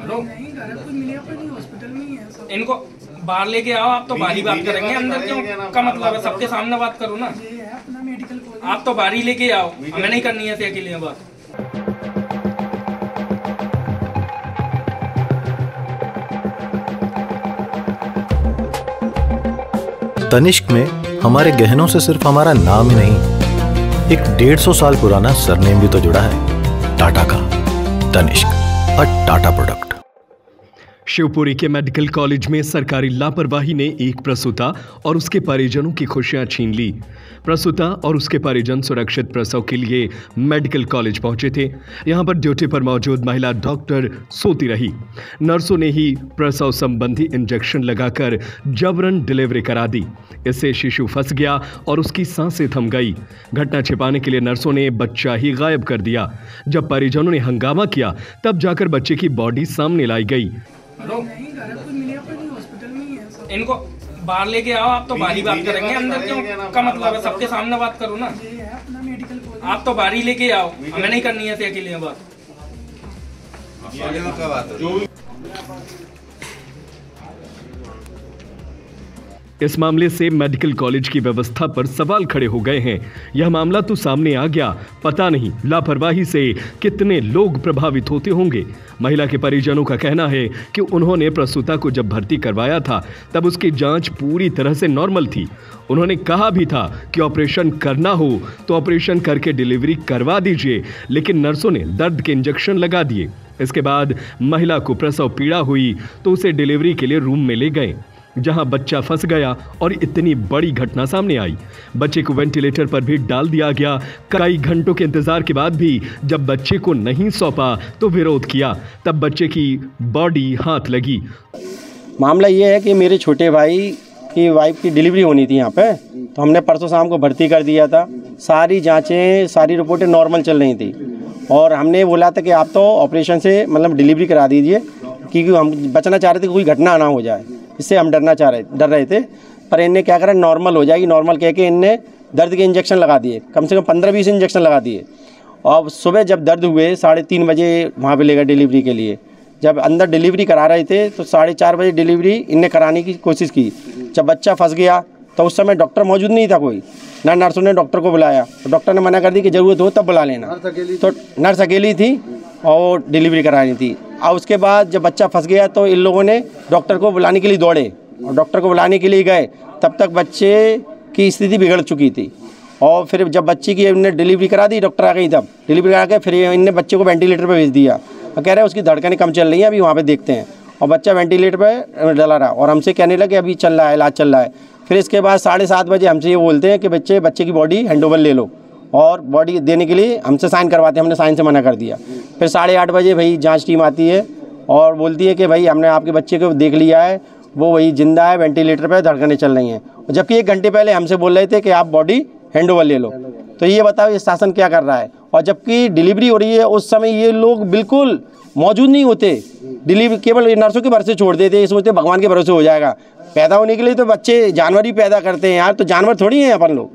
Hello, नहीं घर कोई मिले पर नहीं, हॉस्पिटल में ही है सब। इनको बाहर लेके आओ। आप तो बाहर ही बात करेंगे, अंदर क्यों का मतलब है? सबके सामने बात करो ना। ये है अपना मेडिकल कॉलेज। आप तो बाहर ही लेके आओ, हमें नहीं करनी है ऐसे अकेले बात। तनिष्क में हमारे गहनों से सिर्फ हमारा नाम ही नहीं, एक 150 साल पुराना सरनेम भी तो जुड़ा है, टाटा का। तनिष्क, अ टाटा प्रोडक्ट। शिवपुरी के मेडिकल कॉलेज में सरकारी लापरवाही ने एक प्रसूता और उसके परिजनों की खुशियां छीन ली। प्रसूता और उसके परिजन सुरक्षित प्रसव के लिए मेडिकल कॉलेज पहुंचे थे। यहां पर ड्यूटी पर मौजूद महिला डॉक्टर सोती रही। नर्सों ने ही प्रसव संबंधी इंजेक्शन लगाकर जबरन डिलीवरी करा दी। इससे शिशु फंस गया और उसकी सांसें थम गई। घटना छिपाने के लिए नर्सों ने बच्चा ही गायब कर दिया। जब परिजनों ने हंगामा किया तब जाकर बच्चे की बॉडी सामने लाई गई। हेलो, नहीं घर कोई मिले पर नहीं, हॉस्पिटल में ही है सब। इनको बाहर लेके आओ। आप तो बाहर ही बात करेंगे, अंदर क्यों का मतलब है? सबके सामने बात करो ना। ये है अपना मेडिकल कॉलेज। आप तो बाहर ही लेके आओ, हमें नहीं करनी है ऐसे अकेले बात। इस मामले से मेडिकल कॉलेज की व्यवस्था पर सवाल खड़े हो गए हैं। यह मामला तो सामने आ गया, पता नहीं लापरवाही से कितने लोग प्रभावित होते होंगे। महिला के परिजनों का कहना है कि उन्होंने प्रसूता को जब भर्ती करवाया था तब उसकी जांच पूरी तरह से नॉर्मल थी। उन्होंने कहा भी था कि ऑपरेशन करना हो तो ऑपरेशन करके डिलीवरी करवा दीजिए, लेकिन नर्सों ने दर्द के इंजेक्शन लगा दिए। इसके बाद महिला को प्रसव पीड़ा हुई तो उसे डिलीवरी के लिए रूम में ले गए, जहां बच्चा फंस गया और इतनी बड़ी घटना सामने आई। बच्चे को वेंटिलेटर पर भी डाल दिया गया। कई घंटों के इंतजार के बाद भी जब बच्चे को नहीं सौंपा तो विरोध किया, तब बच्चे की बॉडी हाथ लगी। मामला ये है कि मेरे छोटे भाई की वाइफ की डिलीवरी होनी थी यहाँ पे, तो हमने परसों शाम को भर्ती कर दिया था। सारी जांचें, सारी रिपोर्टें नॉर्मल चल रही थी और हमने बोला था कि आप तो ऑपरेशन से मतलब डिलीवरी करा दीजिए, क्योंकि हम बचना चाह रहे थे कोई घटना ना हो जाए, इससे हम डर रहे थे। पर इनने क्या करा, नॉर्मल हो जाएगी, नॉर्मल कह के इनने दर्द के इंजेक्शन लगा दिए, कम से कम 15-20 इंजेक्शन लगा दिए। और सुबह जब दर्द हुए 3:30 बजे वहाँ पे ले गए डिलीवरी के लिए। जब अंदर डिलीवरी करा रहे थे तो 4:30 बजे डिलीवरी इनने कराने की कोशिश की। जब बच्चा फंस गया तो उस समय डॉक्टर मौजूद नहीं था कोई, ना नर्सों ने डॉक्टर को बुलाया। तो डॉक्टर ने मना कर दी कि ज़रूरत हो तब बुला लेना। तो नर्स अकेली थी और डिलीवरी करानी थी। और उसके बाद जब बच्चा फंस गया तो इन लोगों ने डॉक्टर को बुलाने के लिए दौड़े और डॉक्टर को बुलाने के लिए गए, तब तक बच्चे की स्थिति बिगड़ चुकी थी। और फिर जब बच्चे की इन्होंने डिलीवरी करा दी, डॉक्टर आ गई, तब डिलीवरी करा के फिर इनने बच्चे को वेंटिलेटर पर भेज दिया और कह रहे हैं उसकी धड़कनें कम चल रही हैं, अभी वहाँ पे देखते हैं। और बच्चा वेंटिलेटर पर डला रहा और हमसे कहने लगे अभी चल रहा है, इलाज चल रहा है। फिर इसके बाद 7:30 बजे हमसे ये बोलते हैं कि बच्चे की बॉडी हैंडओवर ले लो, और बॉडी देने के लिए हमसे साइन करवाते हैं। हमने साइन से मना कर दिया। फिर 8:30 बजे भाई जांच टीम आती है और बोलती है कि भाई हमने आपके बच्चे को देख लिया है, वो वही जिंदा है, वेंटिलेटर पर धड़कनें चल रही हैं। जबकि 1 घंटे पहले हमसे बोल रहे थे कि आप बॉडी हैंडओवर ले लो। तो ये बताओ ये शासन क्या कर रहा है। और जबकि डिलीवरी हो रही है उस समय ये लोग बिल्कुल मौजूद नहीं होते, डिलीवरी केवल नर्सों के भरोसे छोड़ देते, ये सोचते भगवान के भरोसे हो जाएगा। पैदा होने के लिए तो बच्चे जानवर ही पैदा करते हैं यार, तो जानवर थोड़ी हैं अपन लोग,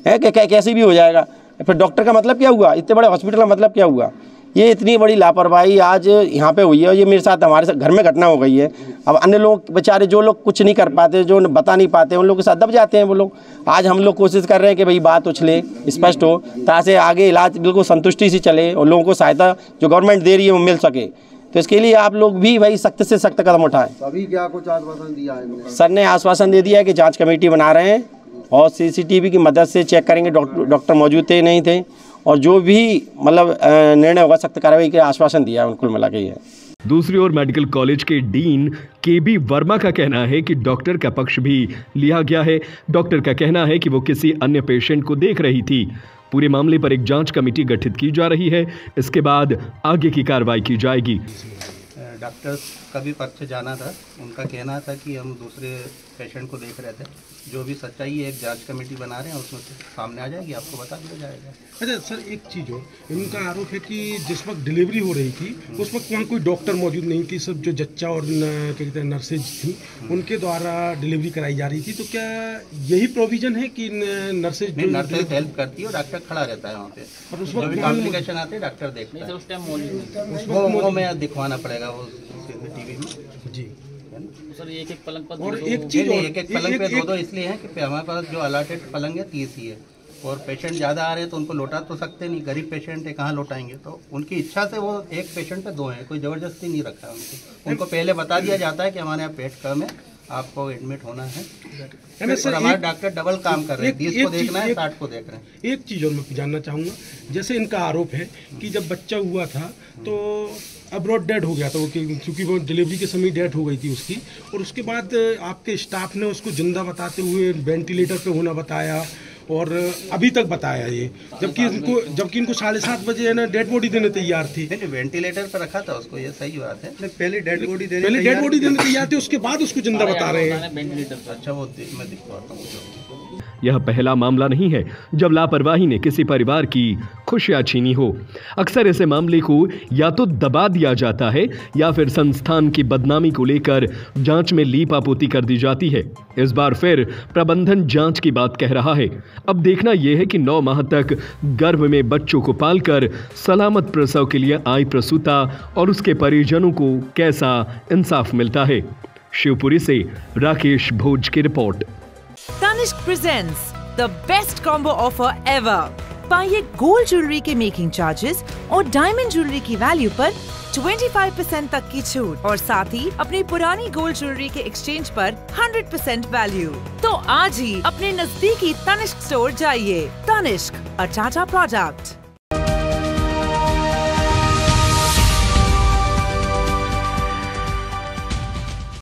है कि कैसे भी हो जाएगा। फिर डॉक्टर का मतलब क्या हुआ, इतने बड़े हॉस्पिटल का मतलब क्या हुआ। ये इतनी बड़ी लापरवाही आज यहाँ पे हुई है और ये मेरे साथ हमारे घर में घटना हो गई है। अब अन्य लोग बेचारे जो लोग कुछ नहीं कर पाते, जो बता नहीं पाते, उन लोगों के साथ दब जाते हैं वो लोग। आज हम लोग कोशिश कर रहे हैं कि भाई बात उछले, स्पष्ट हो, ताकि आगे इलाज बिल्कुल संतुष्टि से चले और लोगों को सहायता जो गवर्नमेंट दे रही है वो मिल सके। तो इसके लिए आप लोग भी भाई सख्त से सख्त कदम उठाएं। अभी क्या कुछ आश्वासन दिया है? सर ने आश्वासन दे दिया है कि जाँच कमेटी बना रहे हैं और CCTV की मदद से चेक करेंगे डॉक्टर मौजूद थे नहीं थे, और जो भी मतलब निर्णय होगा सख्त कार्रवाई के आश्वासन दिया है। कुल मिला के ये है। दूसरी ओर मेडिकल कॉलेज के डीन KB वर्मा का कहना है कि डॉक्टर का पक्ष भी लिया गया है। डॉक्टर का कहना है कि वो किसी अन्य पेशेंट को देख रही थी। पूरे मामले पर एक जांच कमेटी गठित की जा रही है, इसके बाद आगे की कार्रवाई की जाएगी। डॉक्टर्स का भी पक्ष जाना था, उनका कहना था कि हम दूसरे पेशेंट को देख रहे थे, जो भी सच्चाई है एक जांच कमेटी बना रहे हैं, उसमें से सामने आ जाएगी, आपको बता दिया जाएगा। अच्छा सर, एक चीज़ हो, इनका आरोप है कि जिस वक्त डिलीवरी हो रही थी उस वक्त वहाँ कोई डॉक्टर मौजूद नहीं थी, सब जो जच्चा और क्या कहते हैं नर्सेज थी उनके द्वारा डिलीवरी कराई जा रही थी। तो क्या यही प्रोविजन है कि नर्सेज हेल्प करती है और डॉक्टर खड़ा रहता है वहाँ पे, और उस वक्त कॉम्प्लिकेशन आते हैं डॉक्टर देखते हैं, उस टाइम वो में दिखवाना पड़ेगा वो टीवी में जी। सर एक पलंग पर और एक चीज, एक पलंग पे दो इसलिए है कि हमारे पास जो अलॉटेड पलंग है 30 ही है, और पेशेंट ज़्यादा आ रहे हैं तो उनको लौटा तो सकते नहीं, गरीब पेशेंट है कहाँ लौटाएंगे, तो उनकी इच्छा से वो एक पेशेंट पे 2 हैं, कोई ज़बरदस्ती नहीं रखा है उनको पहले बता दिया जाता है कि हमारे यहाँ पेट कम है, आपको एडमिट होना है। और हमारे डॉक्टर डबल काम कर रहे हैं, 20 को देखना है, 60 को देख रहे हैं। एक चीज़ और मैं जानना चाहूँगा, जैसे इनका आरोप है कि जब बच्चा हुआ था तो अब्रॉड डेड हो गया था वो, क्योंकि वो डिलीवरी के समय डेथ हो गई थी उसकी, और उसके बाद आपके स्टाफ ने उसको जिंदा बताते हुए वेंटिलेटर पे होना बताया और अभी तक बताया ये, जबकि इनको 7:30 बजे है ना डेड बॉडी देने तैयार थी। नहीं, वेंटिलेटर पर रखा था उसको, ये सही बात है। पहले डेड बॉडी देने तैयार थे, उसके बाद उसको जिंदा बता रहे हैं। अच्छा वो मैं दिखवाता हूँ। यह पहला मामला नहीं है जब लापरवाही ने किसी परिवार की खुशियां छीनी हो। अक्सर ऐसे मामले को या तो दबा दिया जाता है या फिर संस्थान की बदनामी को लेकर जांच में लीपापोती कर दी जाती है। इस बार फिर प्रबंधन जांच की बात कह रहा है। अब देखना यह है कि 9 माह तक गर्भ में बच्चों को पालकर सलामत प्रसव के लिए आई प्रसूता और उसके परिजनों को कैसा इंसाफ मिलता है। शिवपुरी से राकेश भोज की report. Tanishq presents the best combo offer ever. पाइए गोल्ड ज्वेलरी के मेकिंग चार्जेस और डायमंड ज्वेलरी की वैल्यू पर 25% तक की छूट, और साथ ही अपनी पुरानी गोल्ड ज्वेलरी के एक्सचेंज पर 100% वैल्यू। तो आज ही अपने नजदीकी तनिष्क स्टोर जाइए। Tanishq, a Tata product।